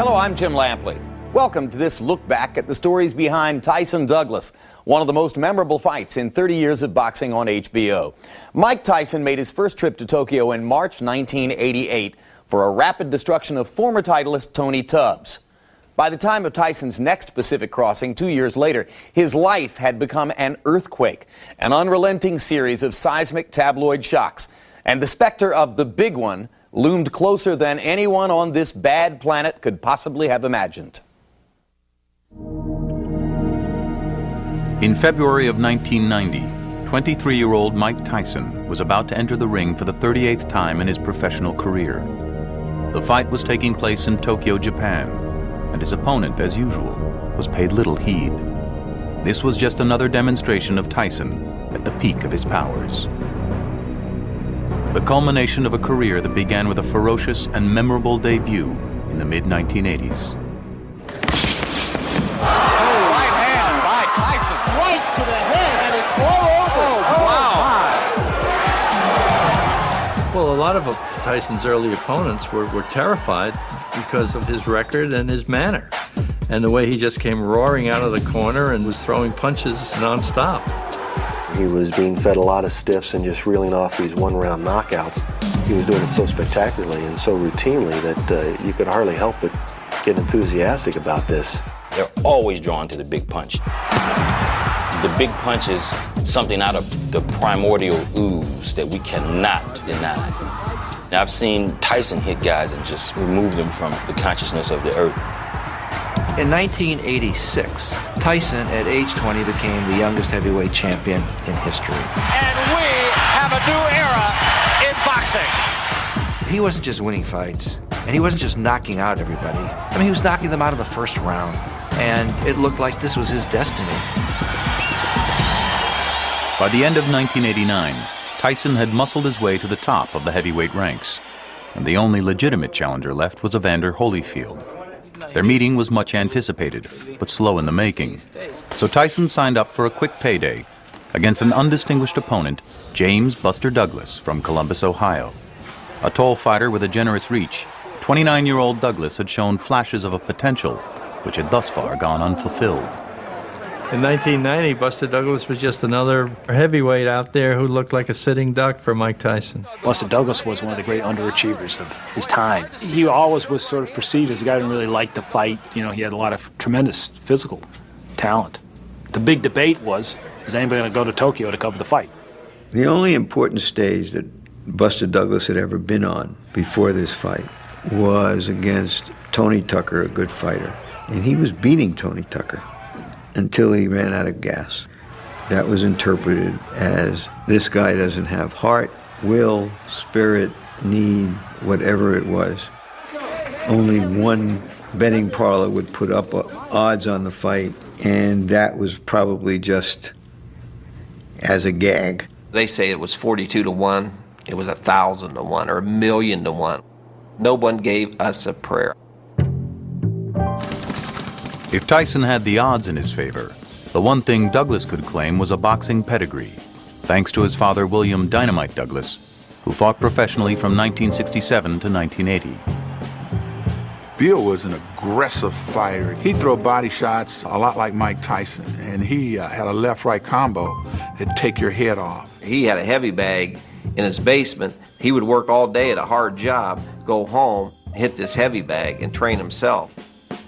Hello, I'm Jim Lampley. Welcome to this look back at the stories behind Tyson Douglas, one of the most memorable fights in 30 years of boxing on HBO. Mike Tyson made his first trip to Tokyo in March 1988 for a rapid destruction of former titleist Tony Tubbs. By the time of Tyson's next Pacific crossing 2 years later, his life had become an earthquake, an unrelenting series of seismic tabloid shocks, and the specter of the big one loomed closer than anyone on this bad planet could possibly have imagined. In February of 1990, 23-year-old Mike Tyson was about to enter the ring for the 38th time in his professional career. The fight was taking place in Tokyo, Japan, and his opponent, as usual, was paid little heed. This was just another demonstration of Tyson at the peak of his powers. The culmination of a career that began with a ferocious and memorable debut in the mid-1980s. Right hand by Tyson. Right to the head, and it's all over. Oh, wow. Well, a lot of Tyson's early opponents were terrified because of his record and his manner, and the way he just came roaring out of the corner and was throwing punches nonstop. He was being fed a lot of stiffs and just reeling off these one-round knockouts. He was doing it so spectacularly and so routinely that you could hardly help but get enthusiastic about this. They're always drawn to the big punch. The big punch is something out of the primordial ooze that we cannot deny. Now, I've seen Tyson hit guys and just remove them from the consciousness of the earth. In 1986, Tyson, at age 20, became the youngest heavyweight champion in history. And we have a new era in boxing. He wasn't just winning fights, and he wasn't just knocking out everybody. I mean, he was knocking them out of the first round, and it looked like this was his destiny. By the end of 1989, Tyson had muscled his way to the top of the heavyweight ranks, and the only legitimate challenger left was Evander Holyfield. Their meeting was much anticipated, but slow in the making. So Tyson signed up for a quick payday against an undistinguished opponent, James Buster Douglas from Columbus, Ohio. A tall fighter with a generous reach, 29-year-old Douglas had shown flashes of a potential which had thus far gone unfulfilled. In 1990, Buster Douglas was just another heavyweight out there who looked like a sitting duck for Mike Tyson. Buster Douglas was one of the great underachievers of his time. He always was sort of perceived as a guy who didn't really like to fight. You know, he had a lot of tremendous physical talent. The big debate was, is anybody going to go to Tokyo to cover the fight? The only important stage that Buster Douglas had ever been on before this fight was against Tony Tucker, a good fighter. And he was beating Tony Tucker until he ran out of gas. That was interpreted as this guy doesn't have heart, will, spirit, need, whatever it was. Only one betting parlor would put up odds on the fight, and that was probably just as a gag. They say it was 42-1, it was 1,000-1, or 1,000,000-1. No one gave us a prayer. If Tyson had the odds in his favor, the one thing Douglas could claim was a boxing pedigree, thanks to his father William Dynamite Douglas, who fought professionally from 1967 to 1980. Bill was an aggressive fighter. He'd throw body shots a lot like Mike Tyson, and he had a left-right combo that'd take your head off. He had a heavy bag in his basement. He would work all day at a hard job, go home, hit this heavy bag, and train himself.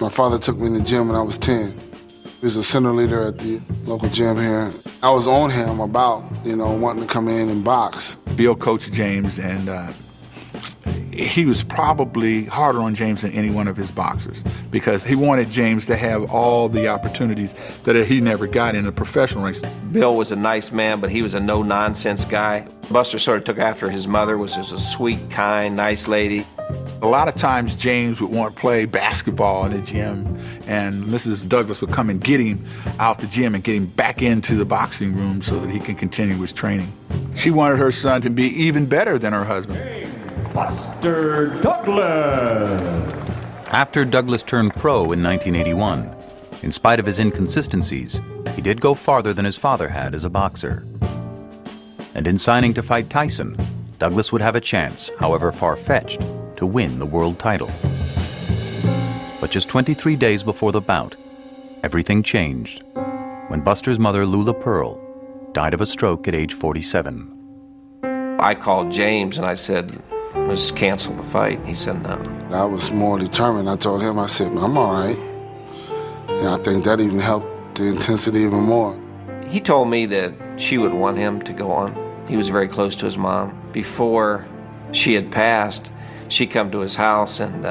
My father took me in the gym when I was 10. He was a center leader at the local gym here. I was on him about, wanting to come in and box. Bill coached James, and he was probably harder on James than any one of his boxers because he wanted James to have all the opportunities that he never got in the professional ranks. Bill was a nice man, but he was a no-nonsense guy. Buster sort of took after his mother, was just a sweet, kind, nice lady. A lot of times James would want to play basketball in the gym, and Mrs. Douglas would come and get him out the gym and get him back into the boxing room so that he can continue his training. She wanted her son to be even better than her husband. Buster Douglas. After Douglas turned pro in 1981, in spite of his inconsistencies, he did go farther than his father had as a boxer. And in signing to fight Tyson, Douglas would have a chance, however far-fetched, to win the world title. But just 23 days before the bout, everything changed when Buster's mother, Lula Pearl, died of a stroke at age 47. I called James and I said, let's cancel the fight. He said no. I was more determined. I told him, I said, I'm all right. And I think that even helped the intensity even more. He told me that she would want him to go on. He was very close to his mom. Before she had passed, she come to his house and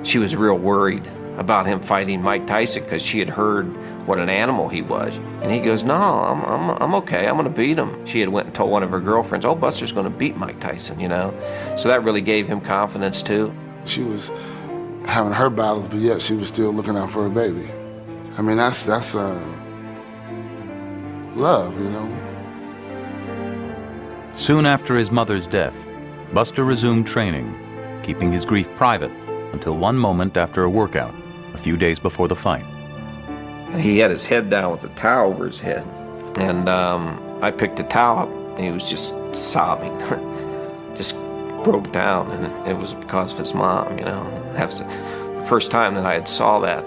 she was real worried about him fighting Mike Tyson because she had heard what an animal he was. And he goes, no, I'm okay, I'm gonna beat him. She had went and told one of her girlfriends, oh, Buster's gonna beat Mike Tyson, you know? So that really gave him confidence too. She was having her battles, but yet she was still looking out for her baby. I mean, that's love, you know? Soon after his mother's death, Buster resumed training, keeping his grief private until one moment after a workout, a few days before the fight. He had his head down with a towel over his head. And I picked a towel up and he was just sobbing. Just broke down, and it was because of his mom, you know. That was the first time that I had saw that,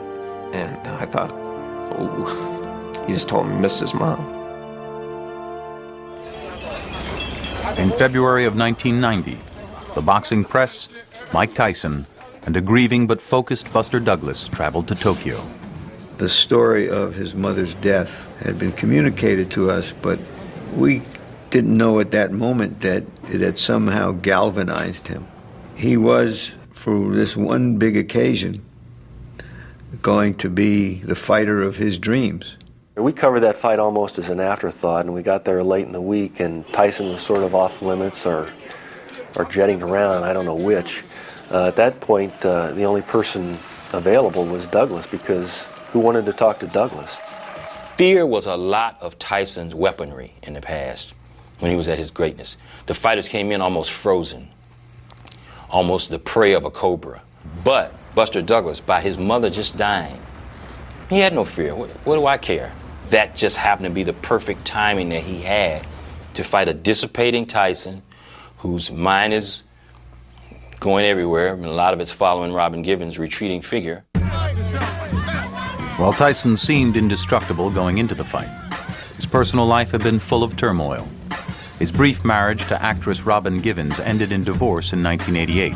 and I thought, oh, he just told me he missed his mom. In February of 1990, the boxing press, Mike Tyson, and a grieving but focused Buster Douglas traveled to Tokyo. The story of his mother's death had been communicated to us, but we didn't know at that moment that it had somehow galvanized him. He was, for this one big occasion, going to be the fighter of his dreams. We covered that fight almost as an afterthought, and we got there late in the week, and Tyson was sort of off limits or jetting around, I don't know which. At that point, the only person available was Douglas, because who wanted to talk to Douglas? Fear was a lot of Tyson's weaponry in the past when he was at his greatness. The fighters came in almost frozen, almost the prey of a cobra. But Buster Douglas, by his mother just dying, he had no fear. What do I care? That just happened to be the perfect timing that he had to fight a dissipating Tyson whose mind is going everywhere, and a lot of it's following Robin Givens' retreating figure. While Tyson seemed indestructible going into the fight, his personal life had been full of turmoil. His brief marriage to actress Robin Givens ended in divorce in 1988,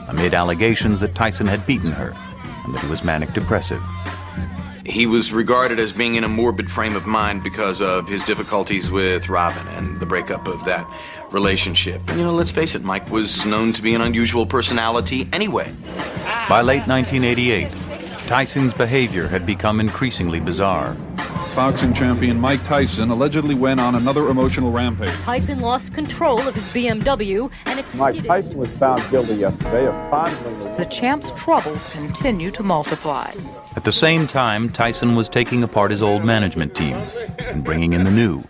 amid allegations that Tyson had beaten her and that he was manic-depressive. He was regarded as being in a morbid frame of mind because of his difficulties with Robin and the breakup of that relationship. And, you know, let's face it, Mike was known to be an unusual personality anyway. By late 1988, Tyson's behavior had become increasingly bizarre. Boxing champion Mike Tyson allegedly went on another emotional rampage. Tyson lost control of his BMW and Mike Tyson was found guilty yesterday of fondling. The champ's troubles continue to multiply. At the same time, Tyson was taking apart his old management team and bringing in the new,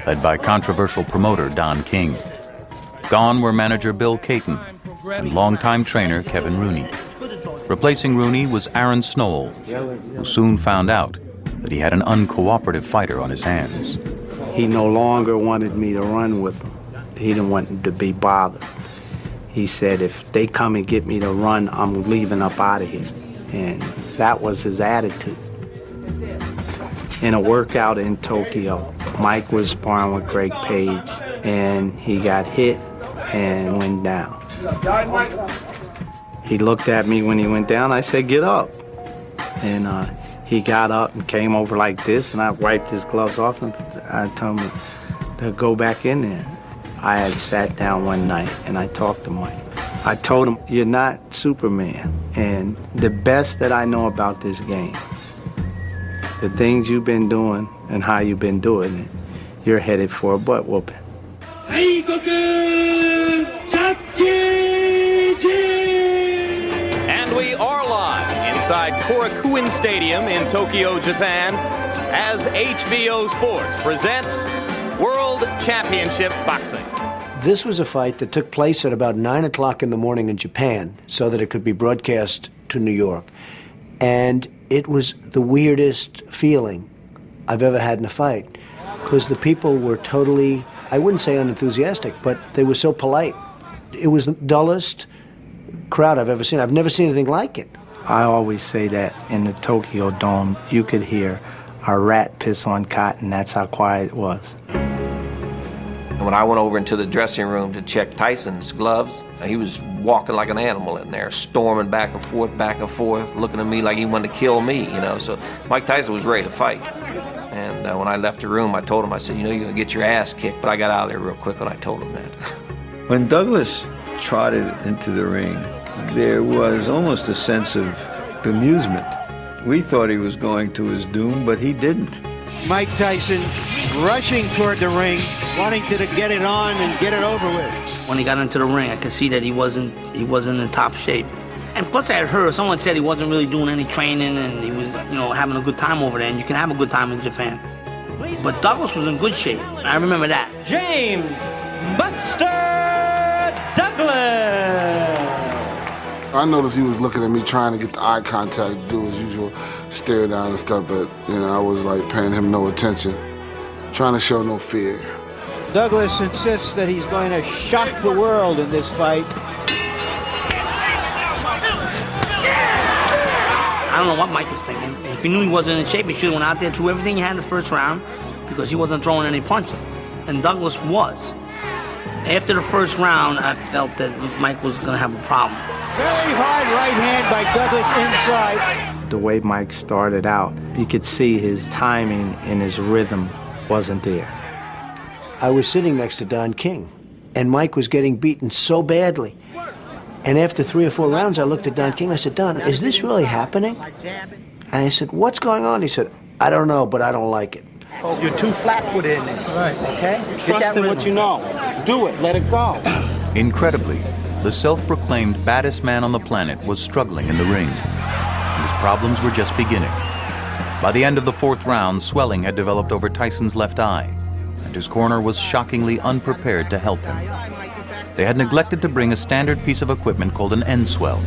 led by controversial promoter Don King. Gone were manager Bill Caton and longtime trainer Kevin Rooney. Replacing Rooney was Aaron Snowell, who soon found out that he had an uncooperative fighter on his hands. He no longer wanted me to run with him. He didn't want to be bothered. He said, if they come and get me to run, I'm leaving up out of here. And that was his attitude. In a workout in Tokyo, Mike was sparring with Greg Page, and he got hit and went down. He looked at me when he went down. I said, get up. And he got up and came over like this, and I wiped his gloves off, and I told him to go back in there. I had sat down one night, and I talked to Mike. I told him, you're not Superman, and the best that I know about this game, the things you've been doing and how you've been doing it, you're headed for a butt whooping. And we are live inside Korakuen Stadium in Tokyo, Japan, as HBO Sports presents World Championship Boxing. This was a fight that took place at about 9 o'clock in the morning in Japan so that it could be broadcast to New York. And it was the weirdest feeling I've ever had in a fight, because the people were totally, I wouldn't say unenthusiastic, but they were so polite. It was the dullest crowd I've ever seen. I've never seen anything like it. I always say that in the Tokyo Dome, you could hear a rat piss on cotton. That's how quiet it was. When I went over into the dressing room to check Tyson's gloves, he was walking like an animal in there, storming back and forth, looking at me like he wanted to kill me, you know. So Mike Tyson was ready to fight. And when I left the room, I told him, I said, you know, you're going to get your ass kicked. But I got out of there real quick when I told him that. When Douglas trotted into the ring, there was almost a sense of bemusement. We thought he was going to his doom, but he didn't. Mike Tyson rushing toward the ring, wanting to get it on and get it over with. When he got into the ring, I could see that he wasn't in top shape. And plus I had heard, someone said he wasn't really doing any training and he was, you know, having a good time over there, and you can have a good time in Japan. But Douglas was in good shape. I remember that. James Buster Douglas. I noticed he was looking at me, trying to get the eye contact, do his usual stare down and stuff, but, you know, I was like paying him no attention, trying to show no fear. Douglas insists that he's going to shock the world in this fight. I don't know what Mike was thinking. If he knew he wasn't in shape, he should have went out there and threw everything he had in the first round, because he wasn't throwing any punches. And Douglas was. After the first round, I felt that Mike was going to have a problem. Very hard right hand by Douglas inside. The way Mike started out, you could see his timing and his rhythm wasn't there. I was sitting next to Don King, and Mike was getting beaten so badly. And after 3 or 4 rounds, I looked at Don King. I said, Don, is this really happening? And I said, what's going on? He said, I don't know, but I don't like it. You're too flat-footed in there. Right. Okay? Trust in what you know. Do it. Let it go. Incredibly, the self-proclaimed baddest man on the planet was struggling in the ring, and his problems were just beginning. By the end of the 4th round, swelling had developed over Tyson's left eye, and his corner was shockingly unprepared to help him. They had neglected to bring a standard piece of equipment called an end swell,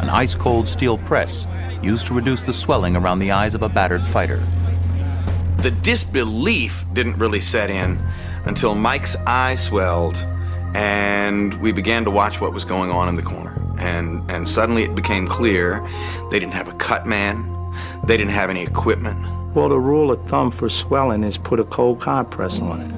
an ice-cold steel press used to reduce the swelling around the eyes of a battered fighter. The disbelief didn't really set in until Mike's eye swelled and we began to watch what was going on in the corner. And suddenly it became clear they didn't have a cut man, they didn't have any equipment. Well, the rule of thumb for swelling is put a cold compress on it.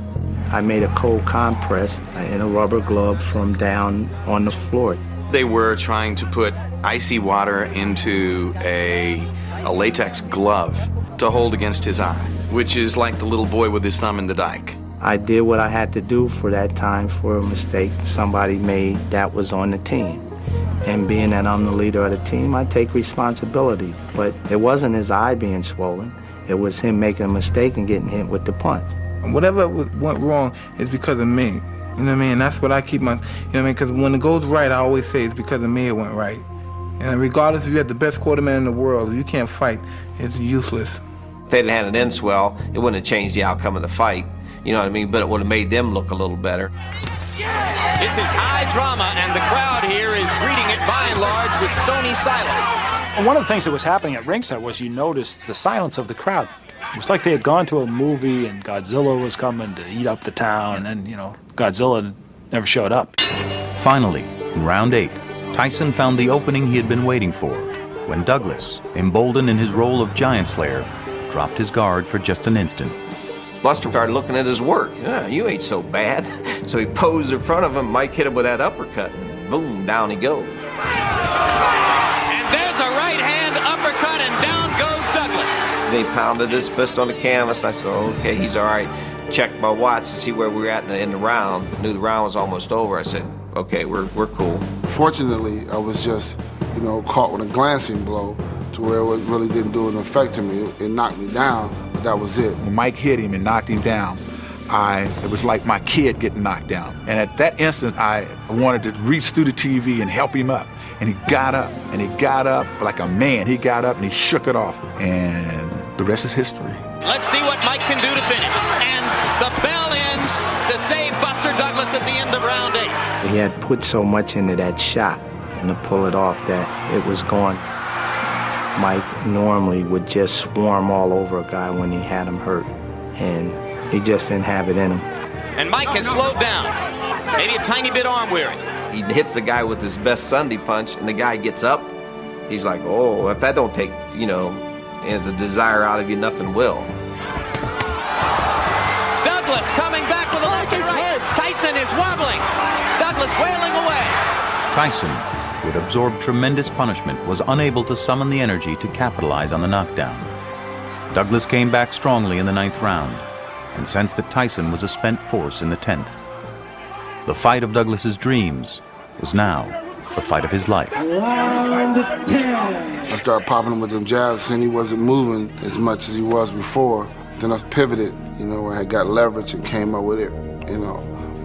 I made a cold compress in a rubber glove from down on the floor. They were trying to put icy water into a latex glove to hold against his eye, which is like the little boy with his thumb in the dike. I did what I had to do for that time for a mistake somebody made that was on the team. And being that I'm the leader of the team, I take responsibility. But it wasn't his eye being swollen. It was him making a mistake and getting hit with the punch. Whatever went wrong is because of me. You know what I mean? And that's what I keep my, you know what I mean? Because when it goes right, I always say it's because of me it went right. And regardless if you have the best quarterman in the world, if you can't fight, it's useless. If they'd had an end swell, it wouldn't have changed the outcome of the fight. You know what I mean? But it would have made them look a little better. This is high drama, and the crowd here is greeting it by and large with stony silence. And one of the things that was happening at ringside was you noticed the silence of the crowd. It was like they had gone to a movie and Godzilla was coming to eat up the town, and then, you know, Godzilla never showed up. Finally, in round 8, Tyson found the opening he had been waiting for, when Douglas, emboldened in his role of giant slayer, dropped his guard for just an instant. Buster started looking at his work. Yeah, you ain't so bad. So he posed in front of him. Mike hit him with that uppercut. And boom, down he goes. And there's a right hand uppercut, and down goes Douglas. Then he pounded his fist on the canvas, and I said, oh, okay, he's all right. Checked my watch to see where we were at in the round. Knew the round was almost over. I said, okay, we're cool. Fortunately, I was just, you know, caught with a glancing blow to where it really didn't do an effect to me. It knocked me down. That was it. When Mike hit him and knocked him down, it was like my kid getting knocked down. And at that instant, I wanted to reach through the TV and help him up. And he got up, and he got up like a man. He got up and he shook it off. And the rest is history. Let's see what Mike can do to finish. And the bell ends to save Buster Douglas at the end of round 8. He had put so much into that shot and to pull it off that it was gone. Mike normally would just swarm all over a guy when he had him hurt, and he just didn't have it in him. And Mike has slowed down, maybe a tiny bit arm weary. He hits the guy with his best Sunday punch, and the guy gets up, He's like, oh, if that don't take, you know, and the desire out of you, nothing will. Douglas coming back with a left and right. Tyson is wobbling. Douglas wailing away. Tyson, who had absorbed tremendous punishment, was unable to summon the energy to capitalize on the knockdown. Douglas came back strongly in the 9th round and sensed that Tyson was a spent force in the 10th. The fight of Douglas's dreams was now the fight of his life. I started popping him with them jabs, seeing he wasn't moving as much as he was before. Then I pivoted, you know, where I got leverage and came up with it, you know,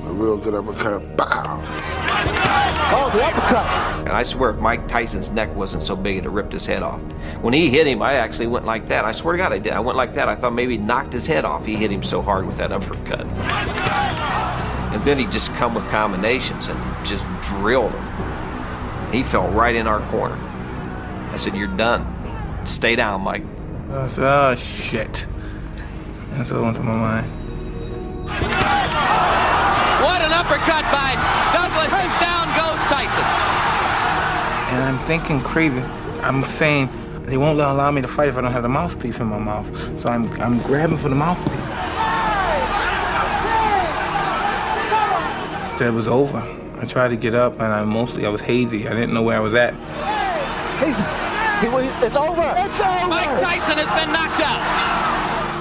a real good uppercut. Bow. Oh, the uppercut! And I swear, if Mike Tyson's neck wasn't so big, it'd have ripped his head off. When he hit him, I actually went like that. I swear to God, I did. I went like that. I thought maybe he knocked his head off. He hit him so hard with that uppercut. And then he just come with combinations and just drilled him. He fell right in our corner. I said, you're done. Stay down, Mike. I said, oh, shit. That's what went through my mind. What an uppercut by Douglas, and down goes Tyson. And I'm thinking crazy. I'm saying they won't allow me to fight if I don't have the mouthpiece in my mouth. So I'm grabbing for the mouthpiece. It was over. I tried to get up, and I was hazy. I didn't know where I was at. It's over. It's over. Mike Tyson has been knocked out.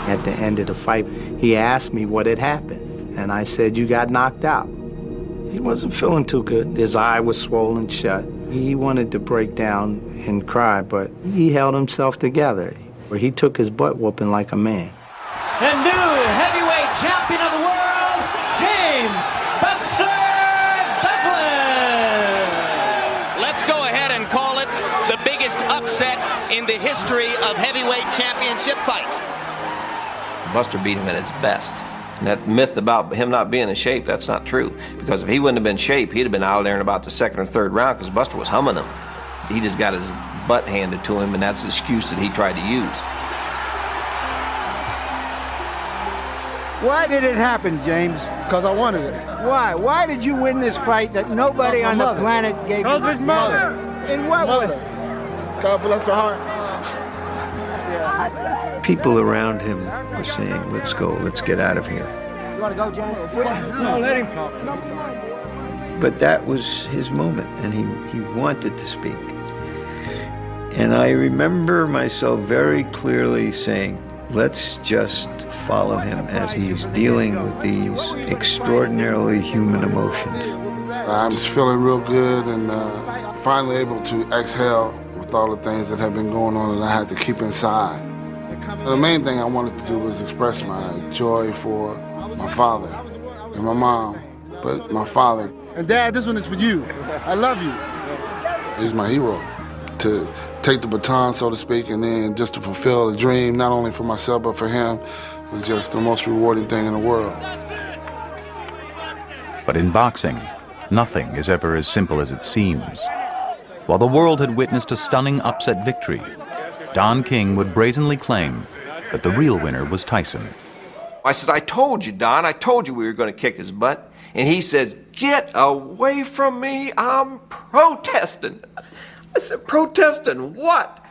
At the end of the fight, he asked me what had happened. And I said, you got knocked out. He wasn't feeling too good. His eye was swollen shut. He wanted to break down and cry, but he held himself together. He took his butt whooping like a man. And new heavyweight champion of the world, James Buster Douglas. Let's go ahead and call it the biggest upset in the history of heavyweight championship fights. Buster beat him at his best. And that myth about him not being in shape, that's not true. Because if he wouldn't have been in shape, he'd have been out there in about the 2nd or 3rd round because Buster was humming him. He just got his butt handed to him, and that's the excuse that he tried to use. Why did it happen, James? Because I wanted it. Why? Why did you win this fight that nobody on the planet gave you? His mother. In what way? God bless her heart. People around him were saying, let's go, let's get out of here. You want to go, James? No, let him talk. But that was his moment, and he wanted to speak. And I remember myself very clearly saying, let's just follow him as he's dealing with these extraordinarily human emotions. I'm just feeling real good and finally able to exhale with all the things that have been going on that I had to keep inside. The main thing I wanted to do was express my joy for my father and my mom, but my father. And Dad, this one is for you. I love you. He's my hero. To take the baton, so to speak, and then just to fulfill a dream, not only for myself, but for him, was just the most rewarding thing in the world. But in boxing, nothing is ever as simple as it seems. While the world had witnessed a stunning upset victory, Don King would brazenly claim that the real winner was Tyson. I said, I told you, Don, I told you we were going to kick his butt. And he said, get away from me, I'm protesting. I said, protesting what?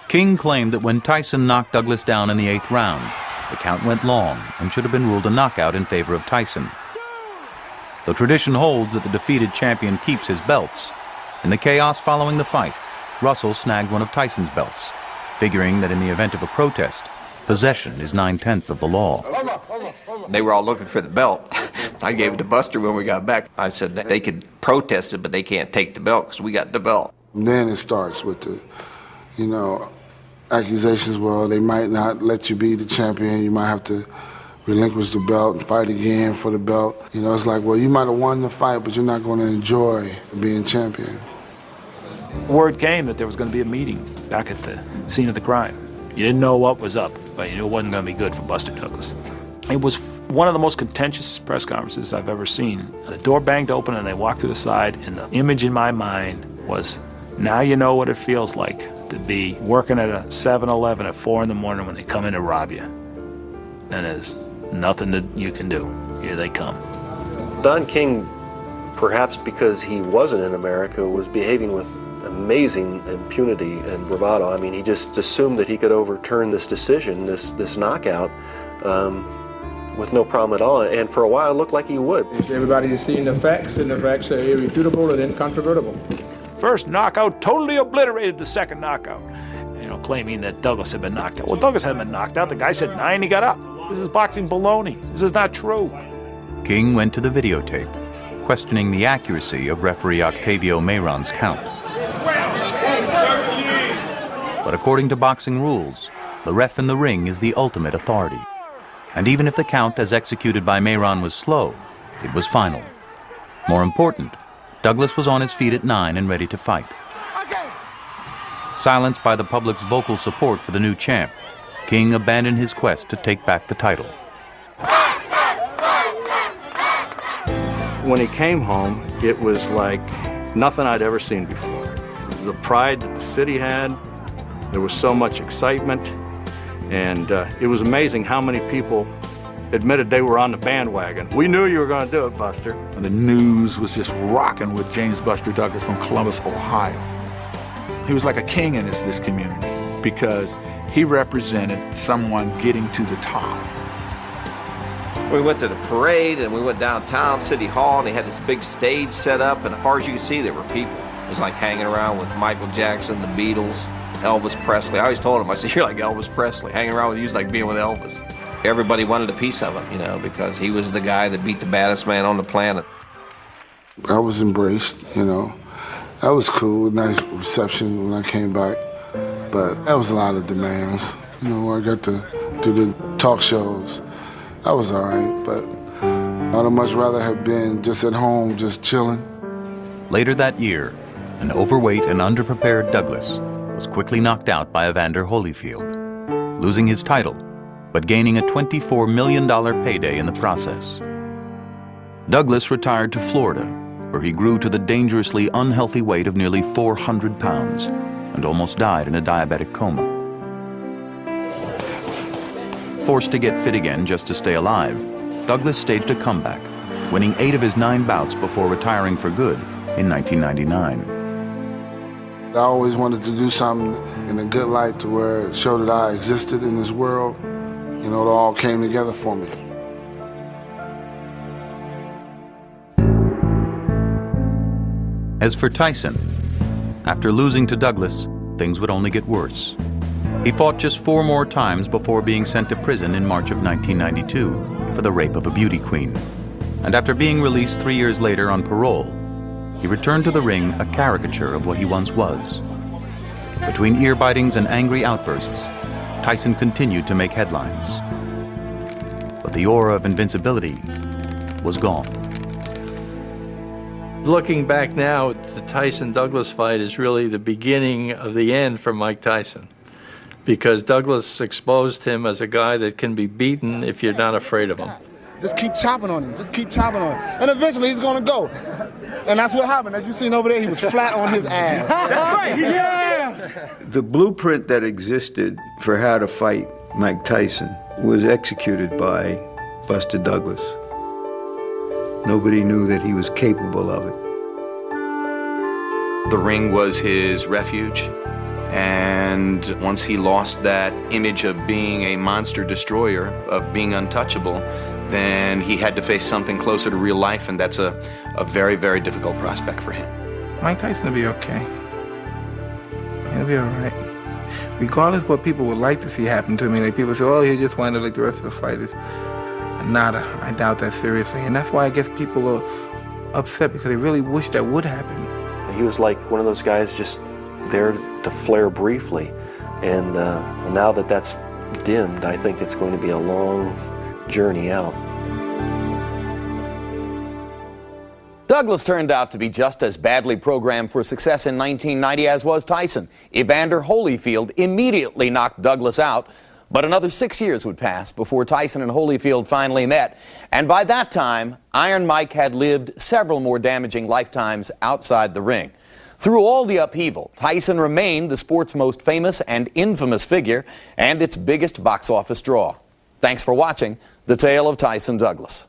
King claimed that when Tyson knocked Douglas down in the 8th round, the count went long and should have been ruled a knockout in favor of Tyson. Though tradition holds that the defeated champion keeps his belts, in the chaos following the fight, Russell snagged one of Tyson's belts, figuring that in the event of a protest, possession is 9/10 of the law. They were all looking for the belt. I gave it to Buster when we got back. I said that they could protest it, but they can't take the belt because we got the belt. And then it starts with the, accusations. Well, they might not let you be the champion. You might have to relinquish the belt and fight again for the belt. It's like, well, you might have won the fight, but you're not going to enjoy being champion. Word came that there was going to be a meeting back at the scene of the crime. You didn't know what was up, but you knew it wasn't going to be good for Buster Douglas. It was one of the most contentious press conferences I've ever seen. The door banged open and they walked to the side, and the image in my mind was, now you know what it feels like to be working at a 7-Eleven at 4 in the morning when they come in to rob you. And there's nothing that you can do. Here they come. Don King, perhaps because he wasn't in America, was behaving with amazing impunity and bravado. I mean, he just assumed that he could overturn this decision, this knockout, with no problem at all. And for a while, it looked like he would. Everybody's seen the facts, and the facts are irrefutable and incontrovertible. First knockout totally obliterated the second knockout. Claiming that Douglas had been knocked out. Well, Douglas hadn't been knocked out. The guy said 9, he got up. This is boxing baloney. This is not true. King went to the videotape, questioning the accuracy of referee Octavio Meyron's count. But according to boxing rules, the ref in the ring is the ultimate authority. And even if the count as executed by Meyron was slow, it was final. More important, Douglas was on his feet at 9 and ready to fight. Silenced by the public's vocal support for the new champ, King abandoned his quest to take back the title. When he came home, it was like nothing I'd ever seen before. The pride that the city had, there was so much excitement, and it was amazing how many people admitted they were on the bandwagon. We knew you were going to do it, Buster. And the news was just rocking with James Buster Douglas from Columbus, Ohio. He was like a king in this community because he represented someone getting to the top. We went to the parade and we went downtown City Hall and they had this big stage set up, and as far as you could see there were people. It was like hanging around with Michael Jackson, the Beatles, Elvis Presley. I always told him, I said, you're like Elvis Presley. Hanging around with you is like being with Elvis. Everybody wanted a piece of him, because he was the guy that beat the baddest man on the planet. I was embraced, That was cool, nice reception when I came back. But that was a lot of demands. I got to do the talk shows. That was all right, but I'd much rather have been just at home, just chilling. Later that year, an overweight and underprepared Douglas was quickly knocked out by Evander Holyfield, losing his title, but gaining a $24 million payday in the process. Douglas retired to Florida, where he grew to the dangerously unhealthy weight of nearly 400 pounds and almost died in a diabetic coma. Forced to get fit again just to stay alive, Douglas staged a comeback, winning 8 of his 9 bouts before retiring for good in 1999. I always wanted to do something in a good light to where it showed that I existed in this world. It all came together for me. As for Tyson, after losing to Douglas, things would only get worse. He fought just 4 more times before being sent to prison in March of 1992 for the rape of a beauty queen. And after being released 3 years later on parole, he returned to the ring a caricature of what he once was. Between ear-bitings and angry outbursts, Tyson continued to make headlines. But the aura of invincibility was gone. Looking back now, the Tyson-Douglas fight is really the beginning of the end for Mike Tyson, because Douglas exposed him as a guy that can be beaten if you're not afraid of him. Just keep chopping on him. Just keep chopping on him. And eventually he's going to go. And that's what happened. As you seen over there, he was flat on his ass. That's right. Yeah. The blueprint that existed for how to fight Mike Tyson was executed by Buster Douglas. Nobody knew that he was capable of it. The ring was his refuge, and once he lost that image of being a monster destroyer, of being untouchable, then he had to face something closer to real life, and that's a very, very difficult prospect for him. Mike Tyson will be okay. He'll be all right. Regardless of what people would like to see happen to me, like people say, oh, he'll just wind up like the rest of the fighters. Nada. I doubt that seriously. And that's why I guess people are upset, because they really wish that would happen. He was like one of those guys just there to flare briefly. And now that that's dimmed, I think it's going to be a long journey out. Douglas turned out to be just as badly programmed for success in 1990 as was Tyson. Evander Holyfield immediately knocked Douglas out, but another 6 years would pass before Tyson and Holyfield finally met. And by that time, Iron Mike had lived several more damaging lifetimes outside the ring. Through all the upheaval, Tyson remained the sport's most famous and infamous figure and its biggest box office draw. Thanks for watching The Tale of Tyson Douglas.